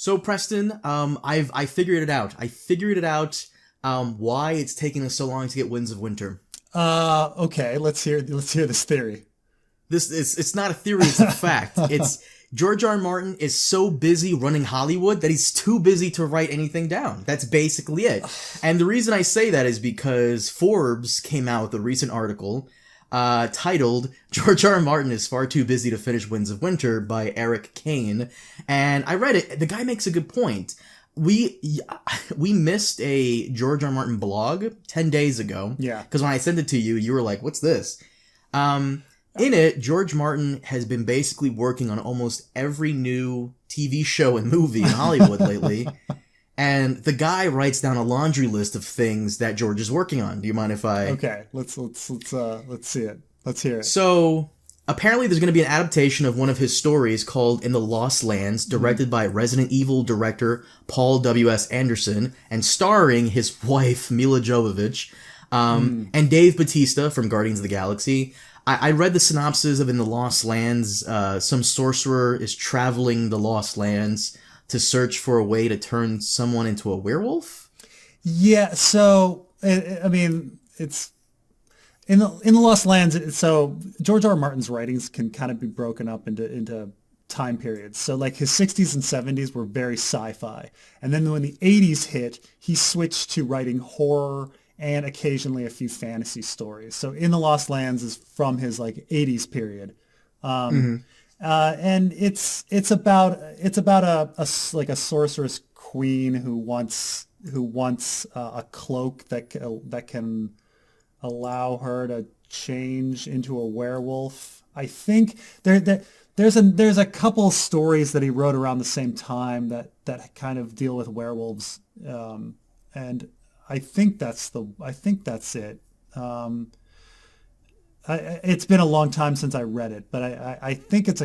So Preston, I figured it out. Why it's taking us so long to get Winds of Winter. Okay, let's hear this theory. It's not a theory, it's a fact. It's George R. R. Martin is so busy running Hollywood that he's too busy to write anything down. That's basically it. And the reason I say that is because Forbes came out with a recent article titled George R. R. Martin is far too busy to finish Winds of Winter by Eric Kane. And I read it. The guy makes a good point. We missed a George R. R. Martin blog 10 days ago. Yeah. Because when I sent it to you, you were like, what's this? In it, George Martin has been basically working on almost every new TV show and movie in Hollywood lately. And the guy writes down a laundry list of things that George is working on. Do you mind if I... Okay, let's see it. Let's hear it. So, apparently there's going to be an adaptation of one of his stories called In the Lost Lands, directed by Resident Evil director Paul W.S. Anderson, and starring his wife, Mila Jovovich, and Dave Bautista from Guardians of the Galaxy. I read the synopsis of In the Lost Lands. Some sorcerer is traveling the Lost Lands to search for a way to turn someone into a werewolf? Yeah, so, I mean, it's... In the Lost Lands, so George R. R. Martin's writings can kind of be broken up into time periods. So, like, his 60s and 70s were very sci-fi. And then when the 80s hit, he switched to writing horror and occasionally a few fantasy stories. So In the Lost Lands is from his, like, 80s period. And it's about a sorceress queen who wants a cloak that can allow her to change into a werewolf. I think there's a couple stories that he wrote around the same time that kind of deal with werewolves, and I think that's it. It's been a long time since I read it, but I think it's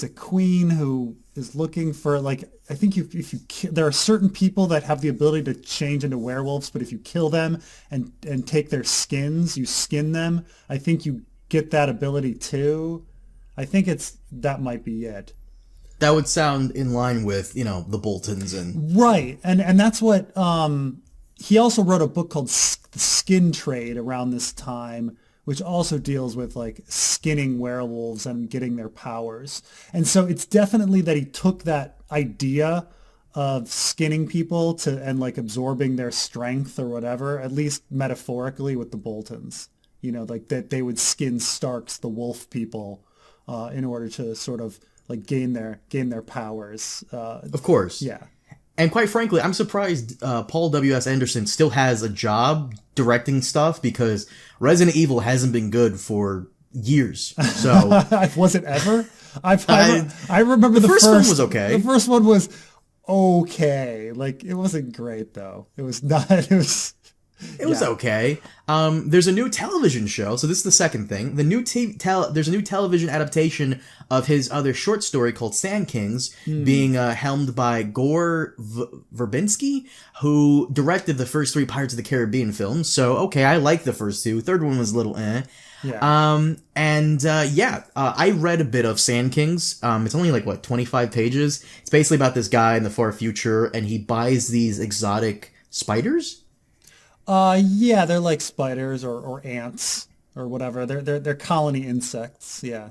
a queen who is looking for, like, I think there are certain people that have the ability to change into werewolves, but if you kill them and take their skins, you skin them, I think you get that ability too. I think that might be it. That would sound in line with, the Boltons and... Right, and that's what, he also wrote a book called The Skin Trade around this time, which also deals with, like, skinning werewolves and getting their powers. And so it's definitely that he took that idea of skinning people and like absorbing their strength or whatever, at least metaphorically with the Boltons, like that they would skin Starks, the wolf people, in order to sort of like gain their powers. Of course. Yeah. And quite frankly, I'm surprised Paul W.S. Anderson still has a job directing stuff, because Resident Evil hasn't been good for years. So was it ever? I remember the first one was okay. The first one was okay. Like, it wasn't great though. It was not. It was okay. There's a new television show. So this is the second thing. There's a new television adaptation of his other short story called Sand Kings, being helmed by Gore Verbinski, who directed the first 3 Pirates of the Caribbean films. So, okay, I like the first 2. Third one was a little eh. Yeah. I read a bit of Sand Kings. It's only like, 25 pages. It's basically about this guy in the far future, and he buys these exotic spiders. Yeah, they're like spiders or ants or whatever. They're colony insects. Yeah.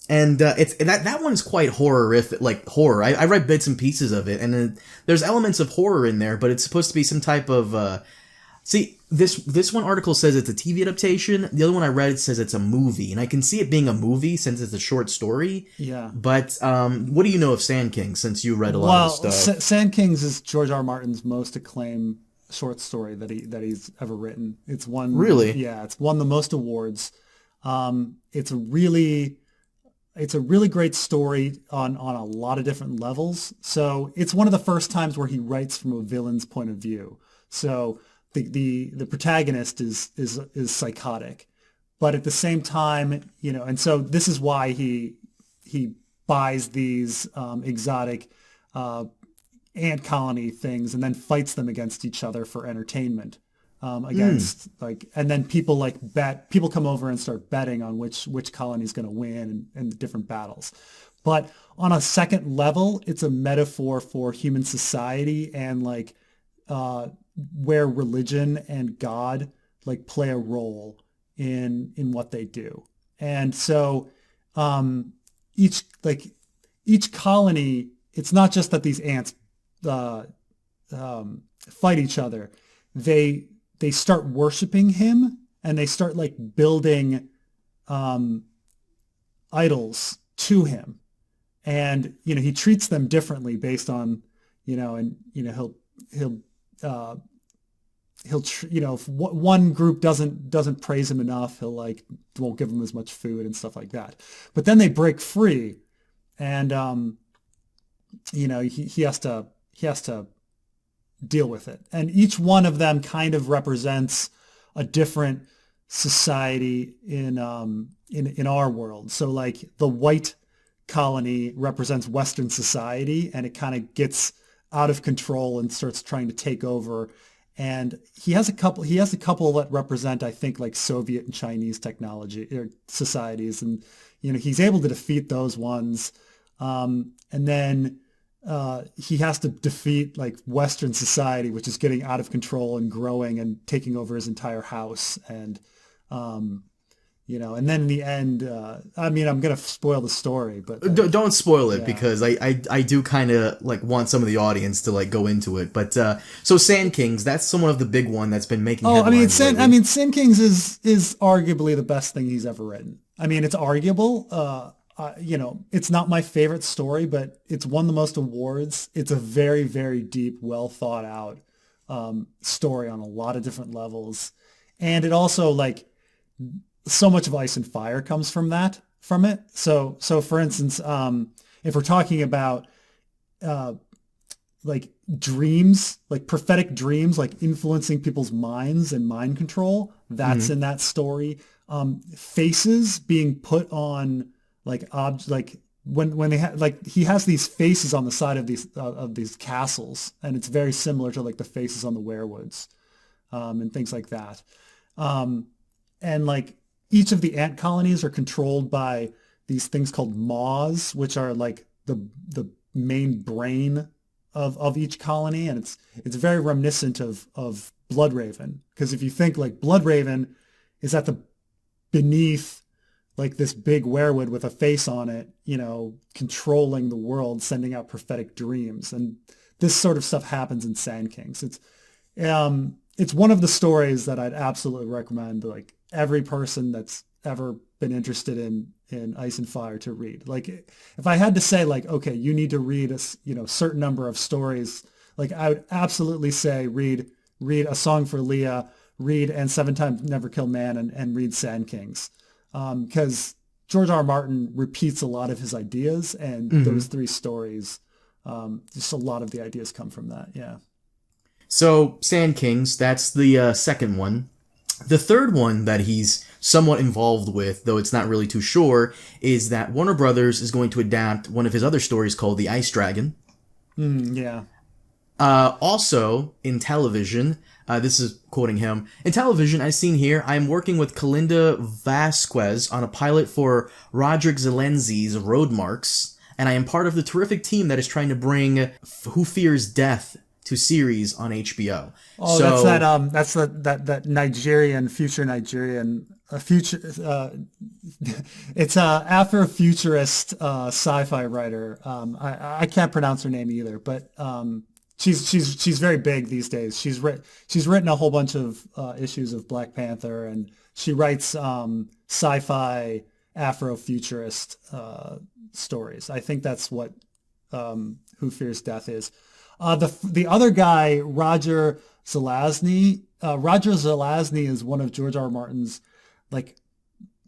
And that one's quite horrific, like horror. I read bits and pieces of it, and there's elements of horror in there, but it's supposed to be some type of. See, this one article says it's a TV adaptation. The other one I read says it's a movie, and I can see it being a movie since it's a short story. Yeah. But what do you know of Sand Kings, since you read a lot of stuff? Sand Kings is George R. R. Martin's most acclaimed short story that he's ever written. It's won it's won the most awards. It's a really great story on a lot of different levels. So it's one of the first times where he writes from a villain's point of view. So the protagonist is psychotic, but at the same time, and so this is why he buys these exotic ant colony things and then fights them against each other for entertainment. And then people come over and start betting on which colony is going to win and the different battles. But on a second level, it's a metaphor for human society and like where religion and God like play a role in what they do. And so each colony, it's not just that these ants fight each other. They start worshiping him, and they start like building idols to him. And, he treats them differently based on, if one group doesn't praise him enough, he'll like won't give him as much food and stuff like that. But then they break free, and he has to deal with it. And each one of them kind of represents a different society in our world. So like the white colony represents Western society, and it kind of gets out of control and starts trying to take over. And he has a couple that represent, I think, like Soviet and Chinese technology or societies. And, he's able to defeat those ones. And then he has to defeat like Western society, which is getting out of control and growing and taking over his entire house. And, and then in the end, I'm going to spoil the story, but don't spoil it, because I do kind of like want some of the audience to like go into it. But so Sand Kings, that's somewhat of the big one that's been making headlines. Sand Kings is arguably the best thing he's ever written. I mean, it's arguable. It's not my favorite story, but it's won the most awards. It's a very, very deep, well thought out story on a lot of different levels, and it also like. So much of Ice and Fire comes from it. So for instance, if we're talking about like dreams, like prophetic dreams, like influencing people's minds and mind control, that's in that story. Faces being put on like when they he has these faces on the side of these castles, and it's very similar to like the faces on the werewoods, and things like that. And like each of the ant colonies are controlled by these things called maws, which are like the main brain of each colony. And it's very reminiscent of Bloodraven. Because if you think like Bloodraven is beneath like this big werewood with a face on it, controlling the world, sending out prophetic dreams. And this sort of stuff happens in Sand Kings. It's one of the stories that I'd absolutely recommend like every person that's ever been interested in Ice and Fire to read. Like if I had to say like, okay, you need to read a certain number of stories, like I would absolutely say read A Song for Leah, read And Seven Times Never Kill Man, and read Sand Kings. Because George R.R. Martin repeats a lot of his ideas, and those three stories, just a lot of the ideas come from that. Yeah. So Sand Kings, that's the second one. The third one that he's somewhat involved with, though it's not really too sure, is that Warner Brothers is going to adapt one of his other stories called The Ice Dragon. Yeah. Also, in television, this is quoting him, in television, as seen here, I am working with Kalinda Vasquez on a pilot for Roderick Zelenzi's Road Marks, and I am part of the terrific team that is trying to bring Who Fears Death to series on HBO. Oh, so, that's that Nigerian, future Nigerian, it's a Afrofuturist sci-fi writer. I can't pronounce her name either, but she's very big these days. She's written a whole bunch of issues of Black Panther, and she writes sci-fi Afrofuturist stories. I think that's what Who Fears Death is. The other guy, Roger Zelazny. Roger Zelazny is one of George R.R. Martin's like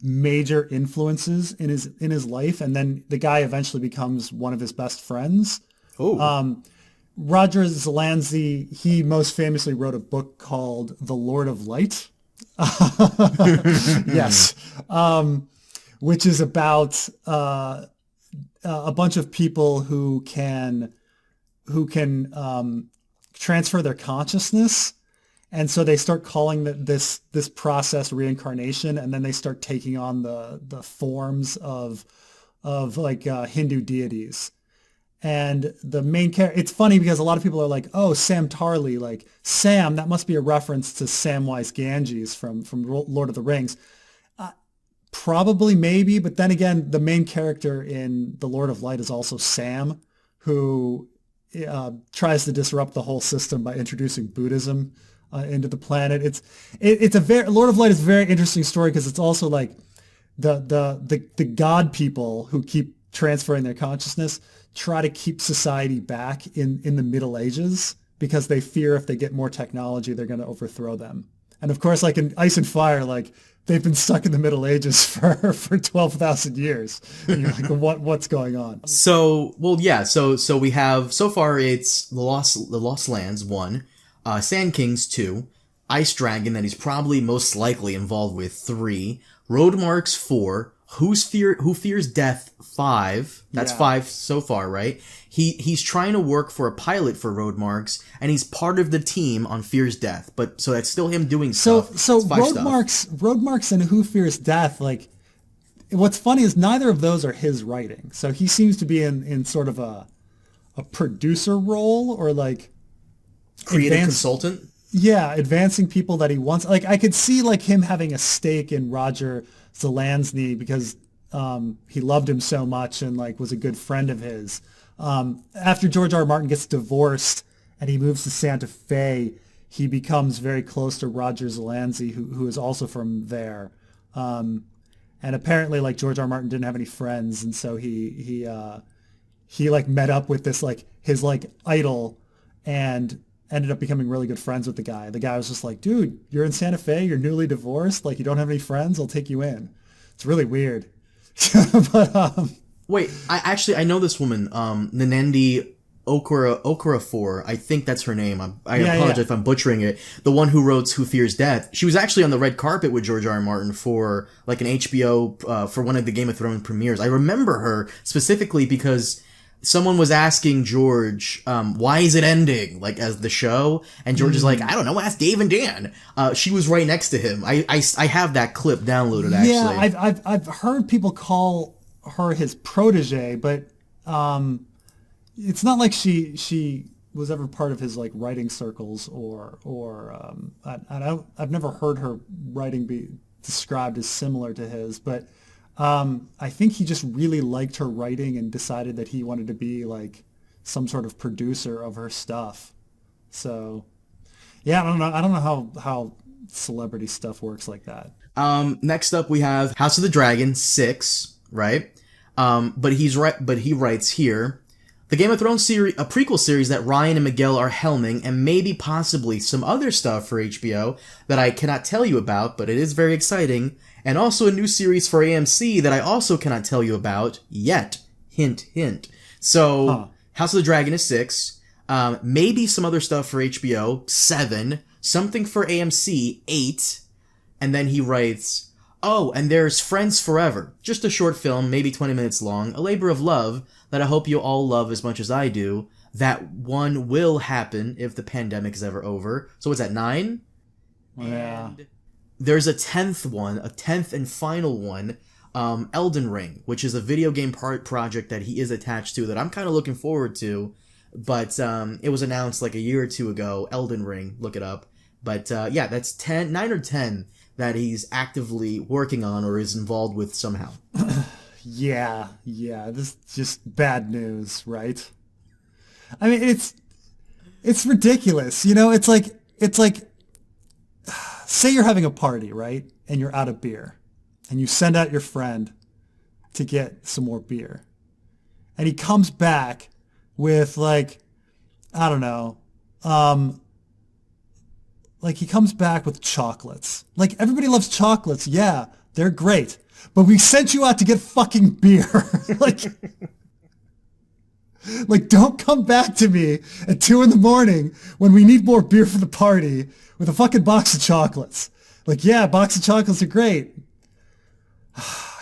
major influences in his life, and then the guy eventually becomes one of his best friends. Oh. Roger Zelazny, he most famously wrote a book called The Lord of Light. Yes. Which is about a bunch of people who can transfer their consciousness, and so they start calling this process reincarnation, and then they start taking on the forms of like Hindu deities. And the main character, it's funny because a lot of people are like, oh, Sam Tarly, like Sam, that must be a reference to Samwise Gamgee from Lord of the Rings. Probably, maybe, but then again, the main character in The Lord of Light is also Sam, who tries to disrupt the whole system by introducing Buddhism into the planet. It's a very Lord of Light is a very interesting story because it's also like the god people who keep transferring their consciousness try to keep society back in the Middle Ages because they fear if they get more technology, they're going to overthrow them. And of course, like in Ice and Fire, like they've been stuck in the Middle Ages for 12,000 years. And you're like, what's going on? So, well, yeah. So we have, so far it's the Lost Lands 1, Sand Kings 2, Ice Dragon that he's probably most likely involved with 3, Road Marks 4, Who Fears Death 5. That's 5 so far, right? He's trying to work for a pilot for Road Marks, and he's part of the team on Fears Death. But so that's still him doing stuff. So Road Marks and Who Fears Death, like what's funny is neither of those are his writing. So he seems to be in sort of a producer role or like creative consultant. Yeah, advancing people that he wants. Like I could see like him having a stake in Roger Zelazny because he loved him so much and like was a good friend of his. After George R.R. Martin gets divorced and he moves to Santa Fe, he becomes very close to Roger Zelazny, who is also from there. And apparently, like George R.R. Martin didn't have any friends, and so he like met up with this like his like idol and ended up becoming really good friends with the guy. The guy was just like, dude, you're in Santa Fe, you're newly divorced, like you don't have any friends, I'll take you in. It's really weird. But wait, I know this woman, Nanendi Okorafor. I think that's her name. I apologize if I'm butchering it. The one who wrote Who Fears Death. She was actually on the red carpet with George R.R. Martin for like an HBO for one of the Game of Thrones premieres. I remember her specifically because someone was asking George, why is it ending? Like, as the show? And George is like, I don't know, ask Dave and Dan. She was right next to him. I have that clip downloaded, actually. Yeah, I've heard people call her his protege, but it's not like she was ever part of his, like, writing circles I've never heard her writing be described as similar to his, but I think he just really liked her writing and decided that he wanted to be like some sort of producer of her stuff. So, yeah, I don't know how celebrity stuff works like that. Next up we have House of the Dragon 6, right? But he writes here, the Game of Thrones series, a prequel series that Ryan and Miguel are helming, and maybe possibly some other stuff for HBO that I cannot tell you about, but it is very exciting. And also a new series for AMC that I also cannot tell you about yet. Hint, hint. So, House of the Dragon is 6. Maybe some other stuff for HBO, 7. Something for AMC, 8. And then he writes, oh, and there's Friends Forever. Just a short film, maybe 20 minutes long. A labor of love that I hope you all love as much as I do. That one will happen if the pandemic is ever over. So what's that, 9? Yeah. And there's a 10th and final one, Elden Ring, which is a video game project that he is attached to that I'm kind of looking forward to, but it was announced like a year or two ago, Elden Ring, look it up. But yeah, that's 9 or 10 that he's actively working on or is involved with somehow. Yeah, this is just bad news, right? I mean, it's ridiculous, you know, it's like say you're having a party, right? And you're out of beer. And you send out your friend to get some more beer. And he comes back with like, I don't know, like he comes back with chocolates. Like everybody loves chocolates. Yeah, they're great. But we sent you out to get fucking beer. Like don't come back to me at 2 a.m. when we need more beer for the party with a fucking box of chocolates. Like, yeah, a box of chocolates are great.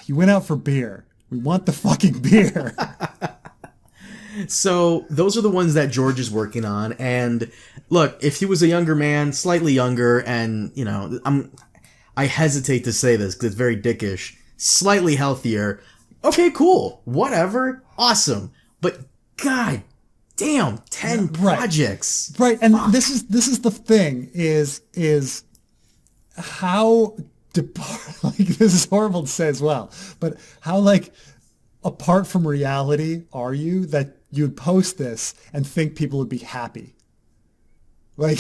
You went out for beer. We want the fucking beer. So those are the ones that George is working on. And look, if he was a younger man, slightly younger, and, you know, I hesitate to say this because it's very dickish, slightly healthier, Okay, cool. Whatever. Awesome. But god damn, 10 projects. Right. And this is the thing is how like this is horrible to say as well, but how like apart from reality are you that you'd post this and think people would be happy? Like,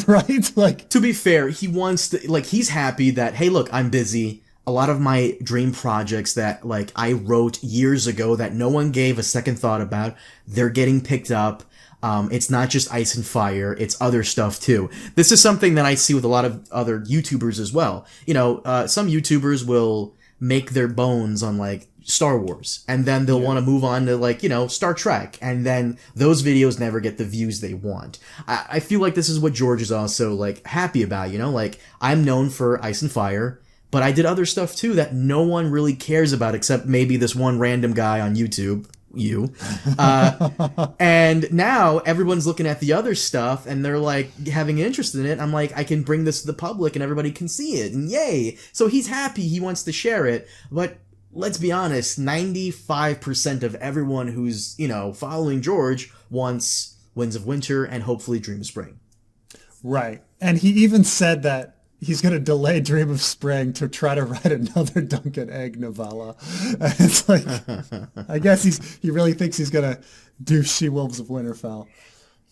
right? Like, to be fair, he wants to, like, he's happy that, hey, look, I'm busy. A lot of my dream projects that, like, I wrote years ago that no one gave a second thought about, they're getting picked up. It's not just Ice and Fire, it's other stuff too. This is something that I see with a lot of other YouTubers as well. You know, some YouTubers will make their bones on, like, Star Wars, and then they'll want to move on to, like, you know, Star Trek, and then those videos never get the views they want. I feel like this is what George is also, like, happy about, you know? Like, I'm known for Ice and Fire, but I did other stuff too that no one really cares about except maybe this one random guy on YouTube. And now everyone's looking at the other stuff and they're like having an interest in it. I'm like, I can bring this to the public and everybody can see it, and yay. So he's happy, he wants to share it, but let's be honest, 95% of everyone who's, you know, following George wants Winds of Winter and hopefully Dream of Spring. Right. And he even said that he's going to delay Dream of Spring to try to write another Dunk and Egg novella. And it's like, I guess he really thinks he's going to do She-Wolves of Winterfell.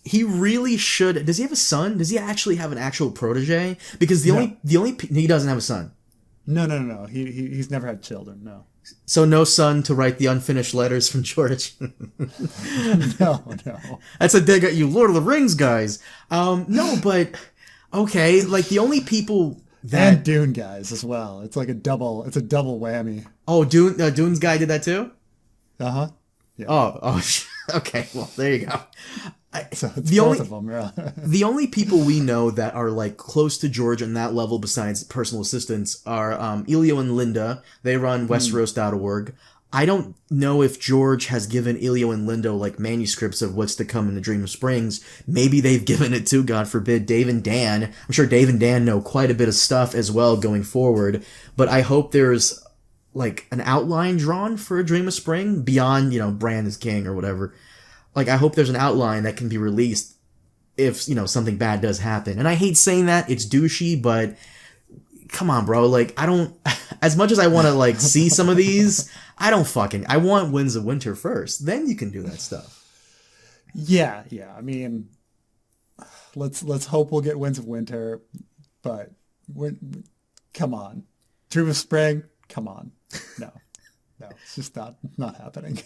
He really should. Does he have a son? Does he actually have an actual protege? Because he doesn't have a son. No. He's never had children. No. So no son to write the unfinished letters from George. No. That's a dig at you, Lord of the Rings guys. No, but okay, like the only people that and Dune guys as well. It's like a double whammy. Oh, Dune's guy did that too? Uh-huh. Yeah. Oh, okay. Well, there you go. So it's both of them, yeah. The only people we know that are like close to George on that level besides personal assistants are Elio and Linda. They run Westeros.org. I don't know if George has given Elio and Linda like manuscripts of what's to come in the Dream of Springs. Maybe they've given it to, God forbid, Dave and Dan. I'm sure Dave and Dan know quite a bit of stuff as well going forward. But I hope there's like an outline drawn for a Dream of Spring beyond, you know, Bran is king or whatever. Like, I hope there's an outline that can be released if, you know, something bad does happen. And I hate saying that, it's douchey, but come on, bro. Like, I don't, as much as I want to, like, see some of these, I want Winds of Winter first. Then you can do that stuff. Yeah. I mean, let's hope we'll get Winds of Winter, but come on. Dream of Spring, come on. No, it's just not happening.